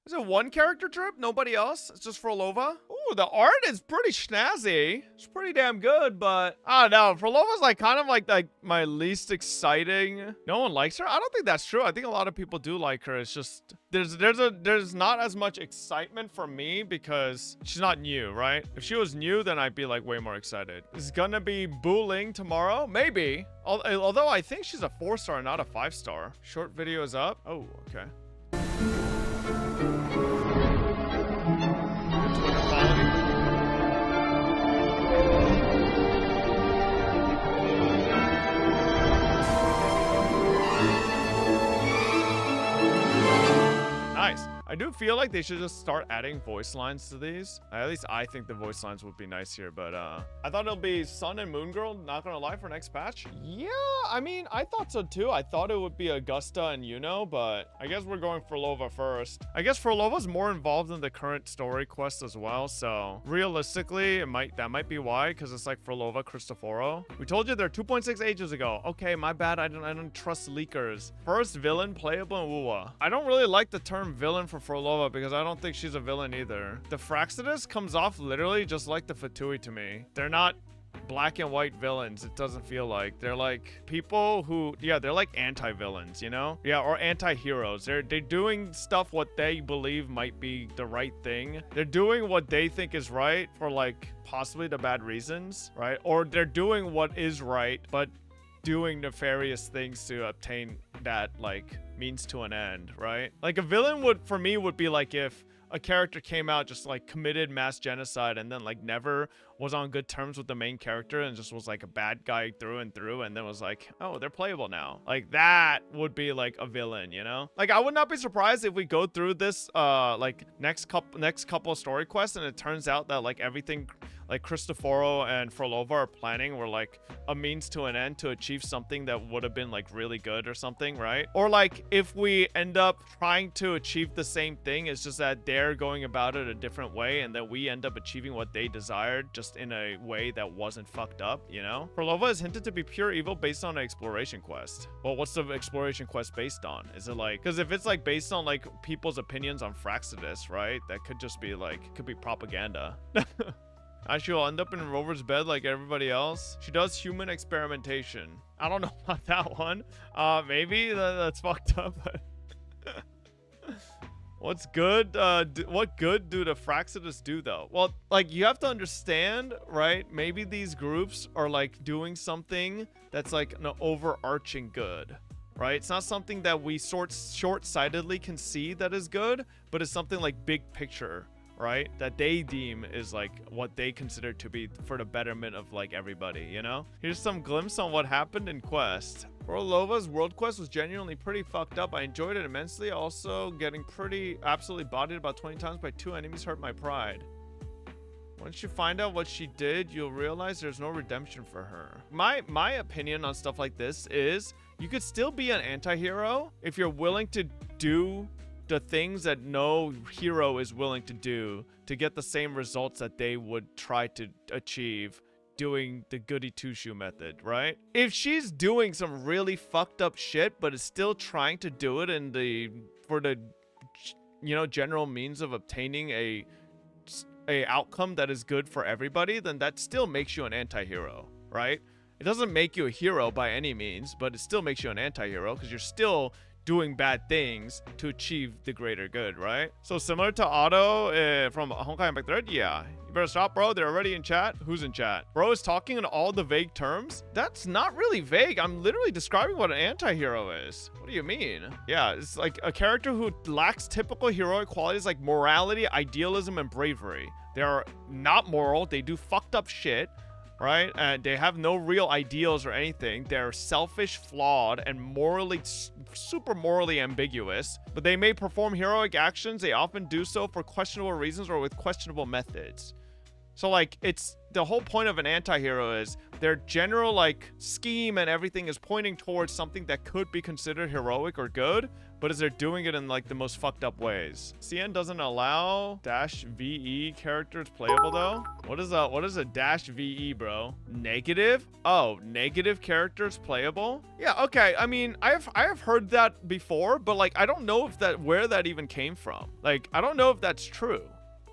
Is it one character drip? Nobody else? It's just Phrolova? Ooh, the art is pretty snazzy. It's pretty damn good, but I don't know. Frolova's like kind of like my least exciting. No one likes her? I don't think that's true. I think a lot of people do like her. It's just there's not as much excitement for me because she's not new, right? If she was new, then I'd be like way more excited. Is gonna be Booling tomorrow? Maybe. Although I think she's a 4-star, not a 5-star. Short video is up. Oh, okay. Nice. I do feel like they should just start adding voice lines to these. At least I think the voice lines would be nice here, but I thought it'll be Sun and Moon Girl, not gonna lie, for next patch. Yeah, I mean, I thought so too. I thought it would be Augusta and Yuno, but I guess we're going Phrolova first. I guess Frolova's more involved in the current story quest as well, so realistically, that might be why, because it's like Phrolova, Cristoforo. We told you they're 2.6 ages ago. Okay, my bad. I don't trust leakers. First villain, playable in Wuwa. I don't really like the term villain for Phrolova because I don't think she's a villain either. The Fraxidus comes off literally just like the Fatui to me. They're not black and white villains. It doesn't feel like they're like people who, yeah, they're like anti-villains, you know? Yeah, or anti-heroes. They're doing stuff what they believe might be the right thing. They're doing what they think is right for like possibly the bad reasons, right? Or they're doing what is right, but doing nefarious things to obtain that like means to an end, right? Like a villain would, for me, would be like if a character came out just like committed mass genocide and then like never was on good terms with the main character and just was like a bad guy through and through and then was like, oh, they're playable now. Like that would be like a villain, you know? Like I would not be surprised if we go through this like next couple of story quests and it turns out that like everything like Cristoforo and Phrolova are planning were like a means to an end to achieve something that would have been like really good or something, right? Or like if we end up trying to achieve the same thing, it's just that they're going about it a different way and that we end up achieving what they desired just in a way that wasn't fucked up, you know? Phrolova is hinted to be pure evil based on an exploration quest. Well, what's the exploration quest based on? Is it like, because if it's like based on like people's opinions on Fraxidus, right? That could just be like, could be propaganda. She will end up in Rover's bed like everybody else. She does human experimentation. I don't know about that one. Maybe that's fucked up. What's good? What good do the Fraxidus do though? Well, like you have to understand, right? Maybe these groups are like doing something that's like an overarching good, right? It's not something that we short-sightedly can see that is good, but it's something like big picture, right? That they deem is like what they consider to be for the betterment of like everybody, you know? Here's some glimpse on what happened in Quest. Phrolova's world quest was genuinely pretty fucked up. I enjoyed it immensely. Also, getting absolutely bodied about 20 times by 2 enemies hurt my pride. Once you find out what she did, you'll realize there's no redemption for her. My opinion on stuff like this is you could still be an anti-hero if you're willing to do the things that no hero is willing to do to get the same results that they would try to achieve doing the goody two-shoe method, right? If she's doing some really fucked up shit but is still trying to do it for the you know general means of obtaining a outcome that is good for everybody, then that still makes you an anti-hero, right? It doesn't make you a hero by any means, but it still makes you an anti-hero because you're still doing bad things to achieve the greater good, right? So similar to Otto from Honkai Impact Thread, yeah. You better stop, bro. They're already in chat. Who's in chat? Bro is talking in all the vague terms. That's not really vague. I'm literally describing what an anti-hero is. What do you mean? Yeah, it's like a character who lacks typical heroic qualities like morality, idealism, and bravery. They are not moral. They do fucked up shit, right? And they have no real ideals or anything. They're selfish, flawed, and super morally ambiguous. But they may perform heroic actions. They often do so for questionable reasons or with questionable methods. So like, it's the whole point of an anti-hero is their general like scheme and everything is pointing towards something that could be considered heroic or good, but is they're doing it in like the most fucked up ways. CN doesn't allow -VE characters playable though. What is a -VE, bro? Negative? Oh, negative characters playable? Yeah, okay. I mean, I have heard that before, but like I don't know if where that even came from. Like I don't know if that's true.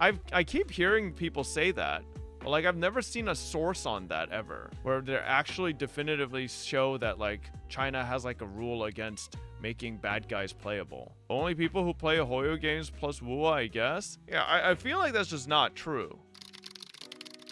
I keep hearing people say that. But like I've never seen a source on that ever where they actually definitively show that like China has like a rule against making bad guys playable. Only people who play Hoyo games plus Wuwa, I guess. Yeah, I feel like that's just not true.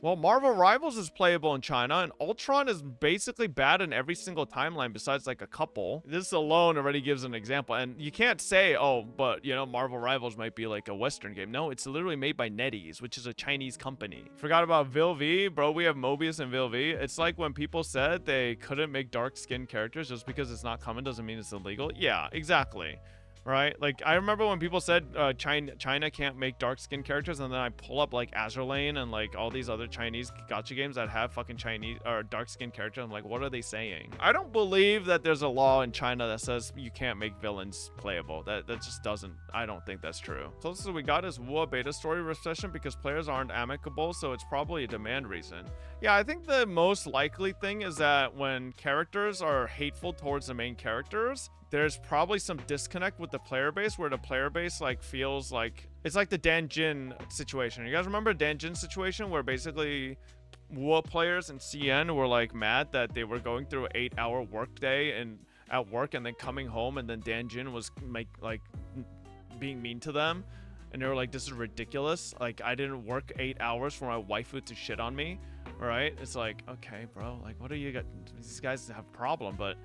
Well, Marvel Rivals is playable in China, and Ultron is basically bad in every single timeline besides like a couple. This alone already gives an example, and you can't say, oh, but you know, Marvel Rivals might be like a Western game. No, it's literally made by NetEase, which is a Chinese company. Forgot about Vil-V, bro. We have Mobius and Vil-V. It's like when people said they couldn't make dark-skinned characters just because it's not common doesn't mean it's illegal. Yeah, exactly. Right? Like, I remember when people said China can't make dark-skinned characters, and then I pull up, like, Azur Lane and, like, all these other Chinese gacha games that have fucking Chinese or dark-skinned characters. I'm like, what are they saying? I don't believe that there's a law in China that says you can't make villains playable. That just doesn't, I don't think that's true. Closest we got is Wuha beta story recession because players aren't amicable, so it's probably a demand reason. Yeah, I think the most likely thing is that when characters are hateful towards the main characters, there's probably some disconnect with the player base where the player base like feels like it's like the Danjin situation. You guys remember Danjin situation where basically Wuha players and CN were like mad that they were going through an 8-hour workday and at work and then coming home, and then Danjin was being mean to them, and they were like, this is ridiculous. Like, I didn't work 8 hours for my waifu to shit on me. Right? It's like, okay, bro, like what do you got? These guys have a problem, but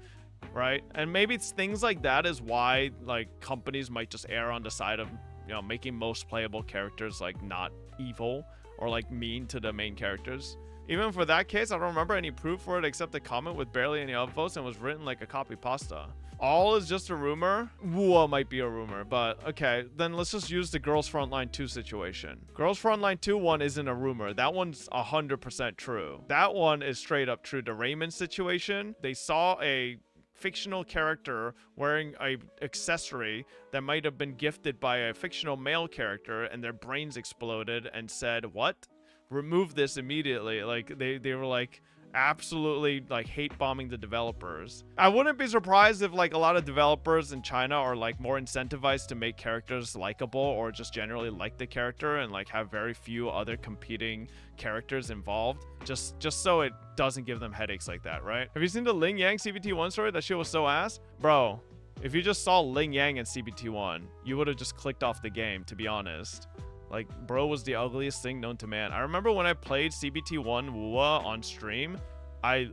right? And maybe it's things like that is why like companies might just err on the side of, you know, making most playable characters like not evil or like mean to the main characters. Even for that case, I don't remember any proof for it except a comment with barely any upvotes and was written like a copy pasta. All is just a rumor. Wuha might be a rumor, but okay, then let's just use the Girls Frontline 2 situation. Girls Frontline 2 one isn't a rumor. That one's 100% true. That one is straight up true. The Raymond situation, they saw a fictional character wearing a accessory that might have been gifted by a fictional male character, and their brains exploded and said, what? Remove this immediately. Like they were like absolutely like hate bombing the developers. I wouldn't be surprised if like a lot of developers in China are like more incentivized to make characters likable or just generally like the character and like have very few other competing characters involved just so it doesn't give them headaches like that, right? Have you seen the Ling Yang CBT1 story? That shit was so ass. Bro, if you just saw Ling Yang in CBT1, you would have just clicked off the game, to be honest. Like, bro was the ugliest thing known to man. I remember when I played CBT1 Wuha on stream, I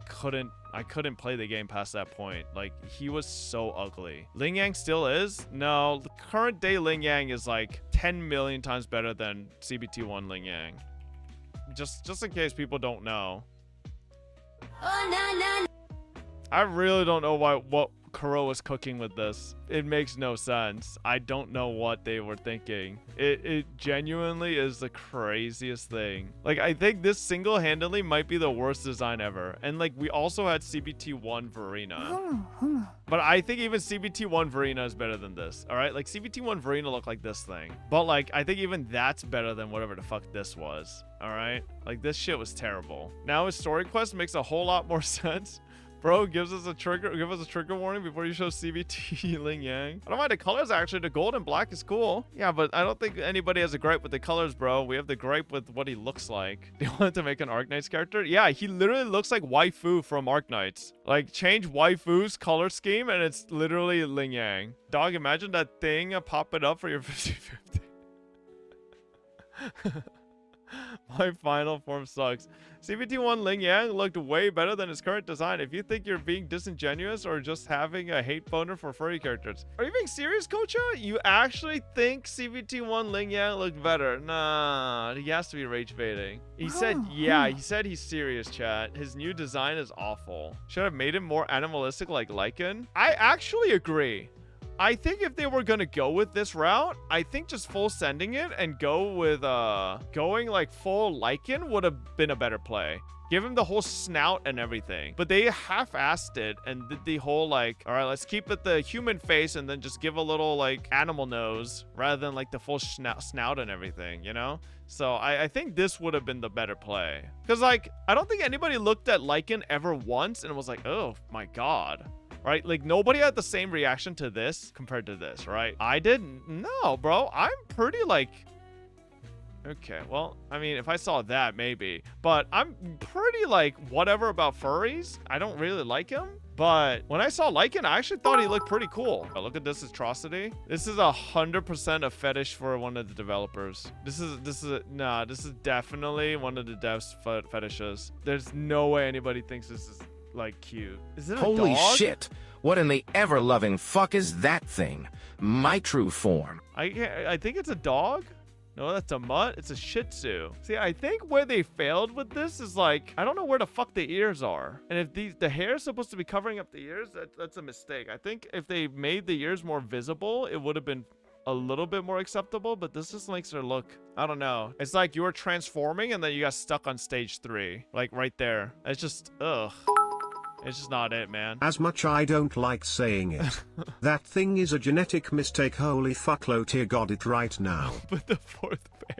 couldn't play the game past that point. Like, he was so ugly. Ling Yang still is? No, the current day Ling Yang is like 10 million times better than CBT1 Ling Yang. Just in case people don't know. I really don't know what Kuro was cooking with this. It makes no sense. I don't know what they were thinking. It genuinely is the craziest thing. Like, I think this single-handedly might be the worst design ever. And like, we also had CBT1 Verena. But I think even CBT1 Verena is better than this. All right, like CBT1 Verena looked like this thing. But like, I think even that's better than whatever the fuck this was. All right, like this shit was terrible. Now his story quest makes a whole lot more sense. Bro, give us a trigger warning before you show CBT Ling Yang. I don't mind the colors, actually. The gold and black is cool. Yeah, but I don't think anybody has a gripe with the colors, bro. We have the gripe with what he looks like. They wanted to make an Arknights character? Yeah, he literally looks like Waifu from Arknights. Like, change Waifu's color scheme and it's literally Ling Yang. Dog, imagine that thing popping up for your 50/50. My final form sucks. CBT1 Ling Yang looked way better than his current design. If you think you're being disingenuous or just having a hate boner for furry characters. Are you being serious, Kocha? You actually think CBT1 Ling Yang looked better? Nah, he has to be rage baiting. He said, yeah, he said he's serious, chat. His new design is awful. Should have made him more animalistic like Lycan. I actually agree. I think if they were gonna go with this route, I think just full sending it and go with going like full lichen would have been a better play. Give him the whole snout and everything. But they half-assed it and did the whole like, all right, let's keep it the human face and then just give a little like animal nose rather than like the full snout and everything, you know? So I think this would have been the better play. Because like, I don't think anybody looked at lichen ever once and was like, oh my God. Right? Like nobody had the same reaction to this compared to this, right? I didn't. No, bro. I'm pretty like... Okay, well, I mean, if I saw that, maybe. But I'm pretty, like, whatever about furries. I don't really like him. But when I saw Lycan, I actually thought he looked pretty cool. Oh, look at this atrocity. This is 100% a fetish for one of the developers. This is definitely one of the devs' fetishes. There's no way anybody thinks this is, like, cute. Is it a Holy dog? shit. What in the ever-loving fuck is that thing? My true form. I think it's a dog. No, that's a mutt. It's a Shih Tzu. See, I think where they failed with this is like, I don't know where the fuck the ears are. And if the hair is supposed to be covering up the ears, that's a mistake. I think if they made the ears more visible, it would have been a little bit more acceptable, but this just makes her look, I don't know. It's like you were transforming and then you got stuck on stage 3. Like right there. It's just, ugh. It's just not it, man. As much I don't like saying it. That thing is a genetic mistake. Holy fuck, Lotier got it right now. But the 4th pick.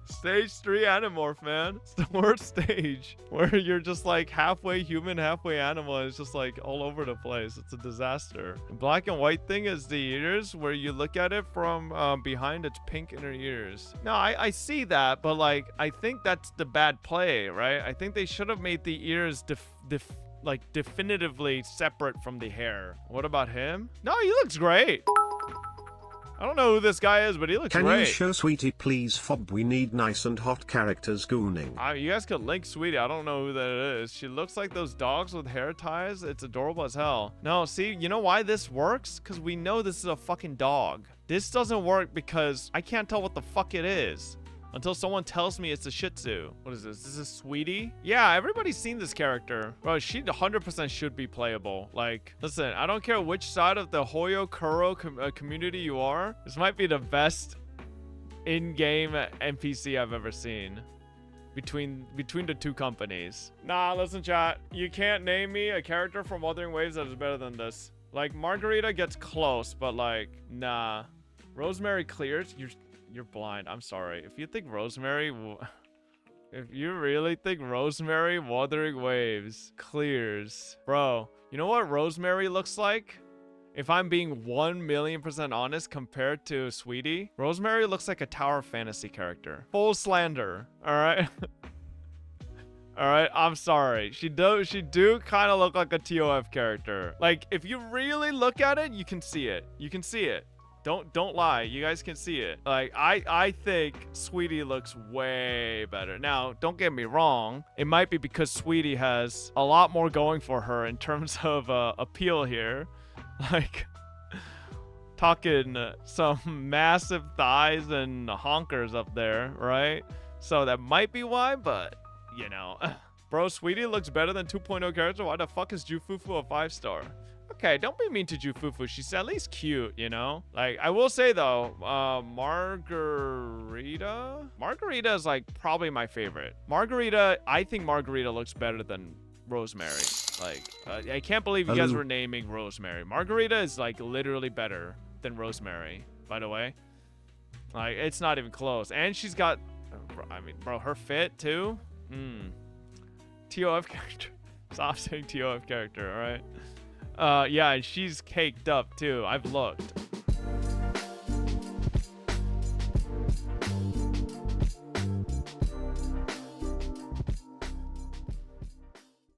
Stage 3 Animorph, man. It's the worst stage. Where you're just like halfway human, halfway animal. And it's just like all over the place. It's a disaster. The black and white thing is the ears. Where you look at it from behind, it's pink inner ears. No, I see that. But like, I think that's the bad play, right? I think they should have made the ears definitively separate from the hair. What about him? No, he looks great. I don't know who this guy is, but he looks great. Can you show Sweetie please, Fob? We need nice and hot characters gooning. You guys could link Sweetie. I don't know who that is. She looks like those dogs with hair ties. It's adorable as hell. No, see, you know why this works? Because we know this is a fucking dog. This doesn't work because I can't tell what the fuck it is until someone tells me it's a Shih Tzu. What is this? Is this Sweetie? Yeah, everybody's seen this character. Bro, she 100% should be playable. Like, listen, I don't care which side of the Hoyo Kuro community you are. This might be the best in-game NPC I've ever seen. Between the two companies. Nah, listen, chat. You can't name me a character from Wuthering Waves that is better than this. Like, Margarita gets close, but like, nah. Rosemary clears. You're blind. I'm sorry. If you think Rosemary... If you really think Rosemary Wuthering Waves clears... Bro, you know what Rosemary looks like? If I'm being 1,000,000% honest compared to Sweetie, Rosemary looks like a Tower Fantasy character. Full slander. Alright? Alright, I'm sorry. She do kind of look like a TOF character. Like, if you really look at it, you can see it. You can see it. Don't lie. You guys can see it. Like, I think Sweetie looks way better. Now, don't get me wrong. It might be because Sweetie has a lot more going for her in terms of appeal here. Like, talking some massive thighs and honkers up there, right? So that might be why, but, you know. Bro, Sweetie looks better than 2.0 character. Why the fuck is Jufufu a 5-star? Okay, don't be mean to Jufufu. She's at least cute, you know? Like, I will say, though, Margarita is, like, probably my favorite. I think Margarita looks better than Rosemary. Like, I can't believe you guys were naming Rosemary. Margarita is, like, literally better than Rosemary, by the way. Like, it's not even close. And she's got, I mean, bro, her fit, too? TOF character. Stop saying TOF character, all right? Yeah, and she's caked up too. I've looked.